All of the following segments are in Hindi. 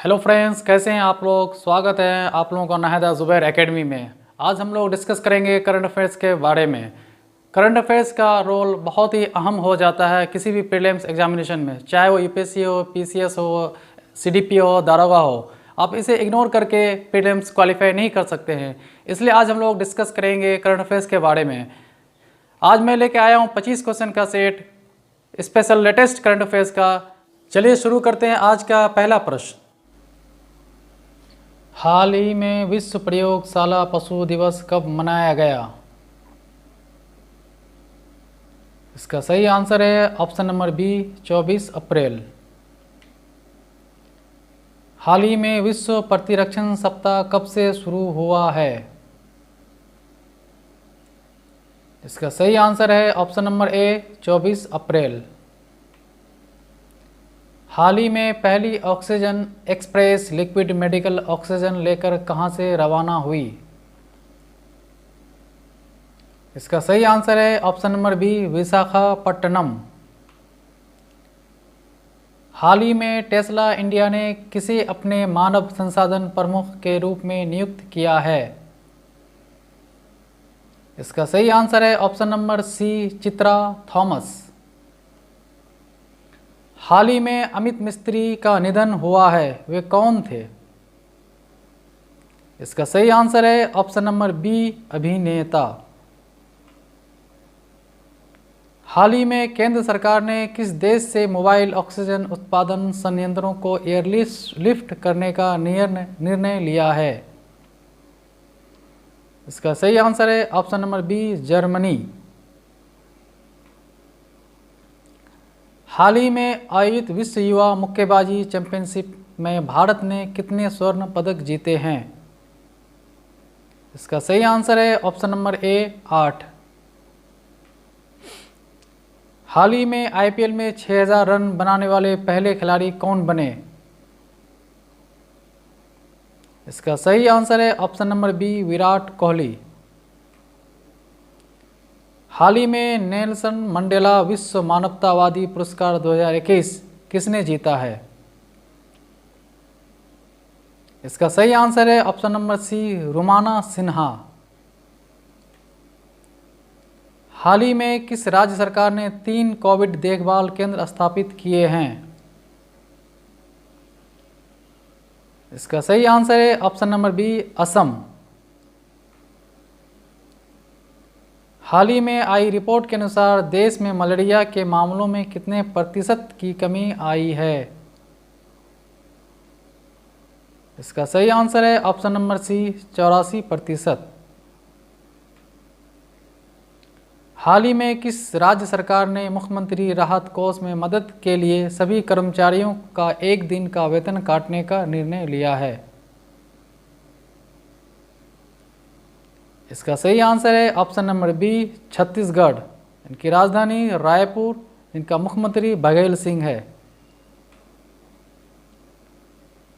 हेलो फ्रेंड्स, कैसे हैं आप लोग। स्वागत है आप लोगों का नाहिदा ज़ुबैर एकेडमी में। आज हम लोग डिस्कस करेंगे करंट अफेयर्स के बारे में। करंट अफेयर्स का रोल बहुत ही अहम हो जाता है किसी भी प्रीलिम्स एग्जामिनेशन में, चाहे वो यूपीएससी हो, पीसीएस हो, सीडीपी हो, दारोगा हो। आप इसे इग्नोर करके प्रीलिम्स क्वालिफाई नहीं कर सकते हैं। इसलिए आज हम लोग डिस्कस करेंगे करंट अफेयर्स के बारे में। आज मैं लेके आया हूँ 25 क्वेश्चन का set, special latest current affairs का। चलिए शुरू करते हैं आज का पहला प्रश्न। हाल ही में विश्व प्रयोगशाला पशु दिवस कब मनाया गया? इसका सही आंसर है ऑप्शन नंबर बी, 24 अप्रैल। हाल ही में विश्व प्रतिरक्षण सप्ताह कब से शुरू हुआ है? इसका सही आंसर है ऑप्शन नंबर ए, 24 अप्रैल। हाल ही में पहली oxygen express liquid medical oxygen लेकर कहां से रवाना हुई? इसका सही आंसर है ऑप्शन नंबर बी, विशाखापट्टनम। हाल ही में टेस्ला इंडिया ने किसे अपने मानव संसाधन प्रमुख के रूप में नियुक्त किया है? इसका सही आंसर है option number C, Chitra Thomas. हाल ही में अमित मिस्त्री का निधन हुआ है, वे कौन थे? इसका सही आंसर है ऑप्शन नंबर बी, अभिनेता। हाल ही में केंद्र सरकार ने किस देश से मोबाइल ऑक्सीजन उत्पादन संयंत्रों को एयरलिफ्ट करने का निर्णय लिया है? इसका सही आंसर है ऑप्शन नंबर बी, जर्मनी। हाल ही में आयोजित विश्व युवा मुक्केबाजी चैंपियनशिप में भारत ने कितने स्वर्ण पदक जीते हैं? इसका सही आंसर है ऑप्शन नंबर ए, 8। हाल ही में आईपीएल में 6000 रन बनाने वाले पहले खिलाड़ी कौन बने? इसका सही आंसर है option number B, Virat Kohli. हाल ही में नेल्सन मंडेला विश्व मानवतावादी पुरस्कार 2021 किसने जीता है? इसका सही आंसर है option number C, Rumana Sinha. हाल ही में किस राज्य सरकार ने 3 कोविड देखभाल केंद्र स्थापित किए हैं? इसका सही आंसर है ऑप्शन नंबर बी, असम। हाल ही में आई रिपोर्ट के अनुसार देश में मलेरिया के मामलों में कितने प्रतिशत की कमी आई है? इसका सही आंसर है ऑप्शन नंबर सी, 84%। हाल ही में किस राज्य सरकार ने मुख्यमंत्री राहत कोष में मदद के लिए सभी कर्मचारियों का 1 दिन का वेतन काटने का निर्णय लिया है? इसका सही आंसर है ऑप्शन नंबर बी, छत्तीसगढ़। इनकी राजधानी रायपुर, इनका मुख्यमंत्री बघेल सिंह है।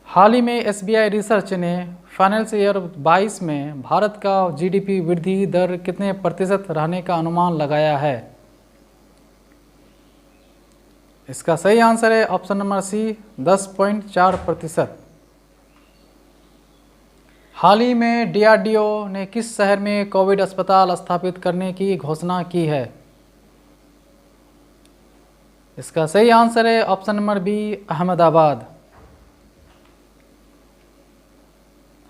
हाल ही में एसबीआई रिसर्च ने फाइनेंशियल ईयर 22 में भारत का जीडीपी वृद्धि दर कितने प्रतिशत रहने का अनुमान लगाया है? इसका सही आंसर है ऑप्शन नंबर सी, 10.4%। हाल ही में डीआरडीओ ने किस शहर में कोविड अस्पताल स्थापित करने की घोषणा की है? इसका सही आंसर है ऑप्शन नंबर बी, अहमदाबाद।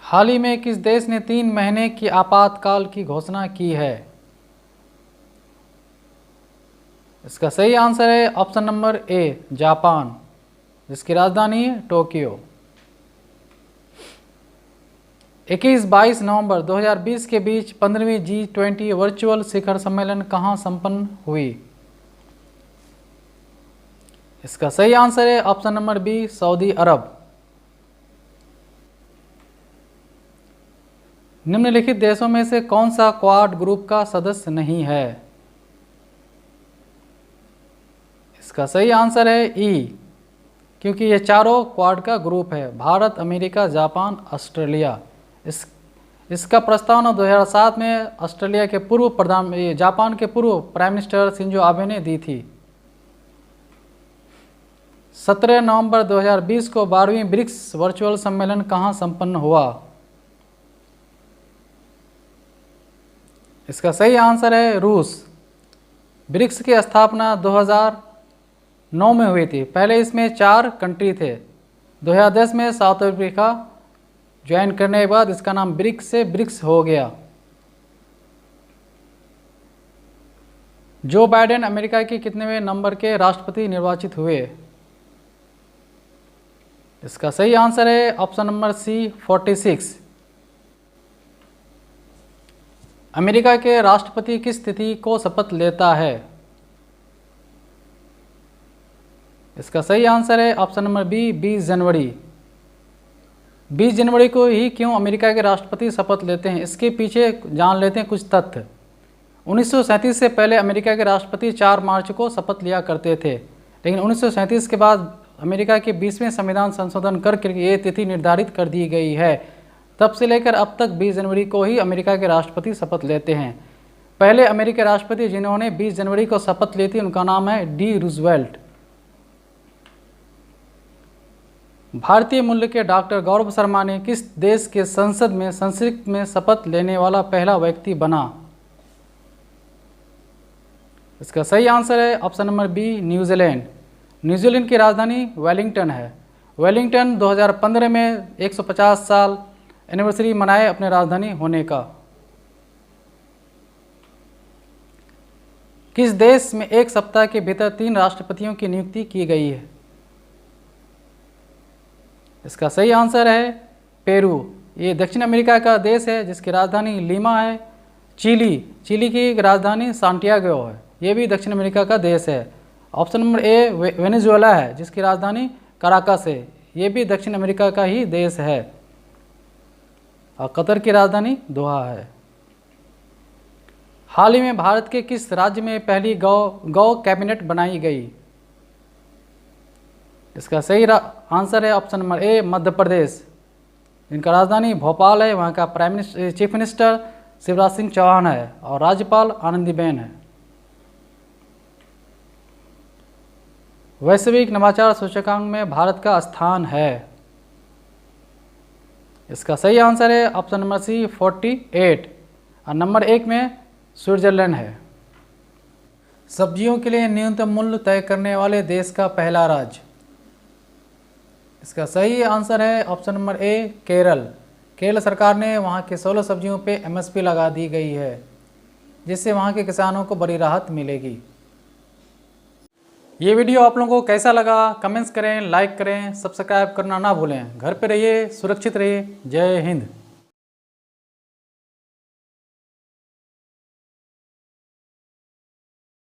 हाल ही में किस देश ने 3 महीने की आपातकाल की घोषणा की है? इसका सही आंसर है ऑप्शन नंबर ए, जापान, जिसकी राजधानी है टोक्यो। 21-22 नवंबर 2020 के बीच 15वीं G20 वर्चुअल शिखर सम्मेलन कहां संपन्न हुई? इसका सही आंसर है ऑप्शन नंबर बी, सऊदी अरब। निम्नलिखित देशों में से कौन सा क्वाड ग्रुप का सदस्य नहीं है? इसका सही आंसर है ई, क्योंकि ये चारों क्वाड का ग्रुप है, भारत, अमेरिका, जापान, ऑस्ट्रेलिया। इसका प्रस्तावना 2007 में ऑस्ट्रेलिया के जापान के पूर्व प्राइम मिनिस्टर शिंजो आबे ने दी थी। 17 नवंबर 2020 को 12वीं ब्रिक्स वर्चुअल सम्मेलन कहाँ संपन्न हुआ? इसका सही आंसर है रूस। ब्रिक्स की स्थापना 2009 में हुई थी। पहले इसमें 4 कंट्री थे। 2010 में साउथ अफ्रीका ज्वाइन करने के बाद इसका नाम ब्रिक्स से ब्रिक्स हो गया। जो बाइडेन अमेरिका के कितनेवें नंबर के राष्ट्रपति निर्वाचित हुए? इसका सही आंसर है ऑप्शन नंबर सी 46। अमेरिका के राष्ट्रपति किस तिथि को शपथ लेता है? इसका सही आंसर है ऑप्शन नंबर बी 20 जनवरी। 20 जनवरी को ही क्यों अमेरिका के राष्ट्रपति शपथ लेते हैं, इसके पीछे जान लेते हैं कुछ तथ्य। 1937 से पहले अमेरिका के राष्ट्रपति 4 मार्च को शपथ लिया करते थे, लेकिन 1937 के बाद अमेरिका के 20वें संविधान संशोधन करके ये तिथि निर्धारित कर दी गई है। तब से लेकर अब तक 20 जनवरी को ही अमेरिका के राष्ट्रपति शपथ लेते हैं। पहले अमेरिकी राष्ट्रपति जिन्होंने 20 जनवरी को शपथ ली थी उनका नाम है डी रूजवेल्ट। भारतीय मूल के डॉक्टर गौरव शर्मा ने किस देश के संसद में संस्कृत में शपथ लेने वाला पहला व्यक्ति बना? इसका सही आंसर है option number B New Zealand. New Zealand की राजधानी वेलिंगटन है। वेलिंगटन 2015 में 150 साल एनिवर्सरी मनाए अपने राजधानी होने का। किस देश में एक सप्ताह के भीतर 3 राष्ट्रपतियों की नियुक्ति की गई है? इसका सही आंसर है पेरू। ये दक्षिण अमेरिका का देश है जिसकी राजधानी लीमा है। चिली की राजधानी सांटियागो है। ये भी दक्षिण अमेरिका का देश है। ऑप्शन नंबर ए वेनेजुएला है जिसकी राजधानी कराकस है। ये भी दक्षिण अमेरिका का ही देश है। और कतर की राजधानी दोहा है। हाल ही में भारत के किस राज्य में पहली गौ कैबिनेट बनाई गई? इसका सही आंसर है option number A Madhya Pradesh, जिनका राजधानी भोपाल है। वहाँ का चीफ मिनिस्टर शिवराज सिंह चौहान है और राज्यपाल आनंदीबेन है। वैश्विक नवाचार सूचकांक में भारत का स्थान है। इसका सही आंसर है ऑप्शन नंबर सी 48 और नंबर 1 में स्विट्जरलैंड है। सब्जियों के लिए न्यूनतम मूल्य तय करने वाले देश का पहला राज्य? इसका सही आंसर है option number A Kerala. Kerala सरकार ने वहाँ के 16 सब्जियों पे MSP लगा दी गई है, जिससे वहाँ के किसानों को बड़ी राहत मिलेगी। ये वीडियो आप लोगों को कैसा लगा कमेंट्स करें, लाइक करें, सब्सक्राइब करना ना भूलें। घर पे रहिए, सुरक्षित रहिए। जय हिंद।